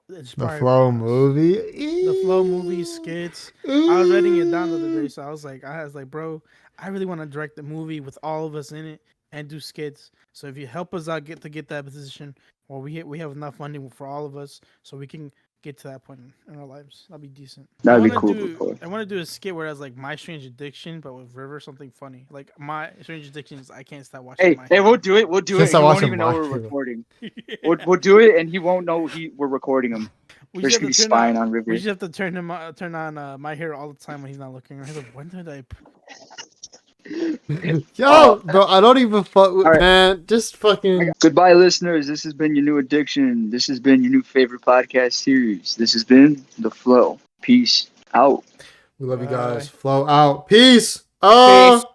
The Flow movie. The Flow movie skits. I was writing it down the other day, so I was like, bro, I really want to direct the movie with all of us in it and do skits. So if you help us out get that position, or we have enough funding for all of us, so we can get to that point in our lives, that'd be decent. That'd be cool. I want to do a skit where it's like My Strange Addiction, but with River, something funny. Like My Strange Addiction is I can't stop watching. Hey, we'll do it. He won't even know we're recording. We'll do it, and he won't know we're recording him. We're just gonna be spying on River. We just have to turn on My Hair all the time when he's not looking. He's like, when did I? Yo, bro, I don't even fuck with man. Just fucking. Goodbye, listeners. This has been your new addiction. This has been your new favorite podcast series. This has been The Flow. Peace out. We love you guys. Flow out. Peace. Peace.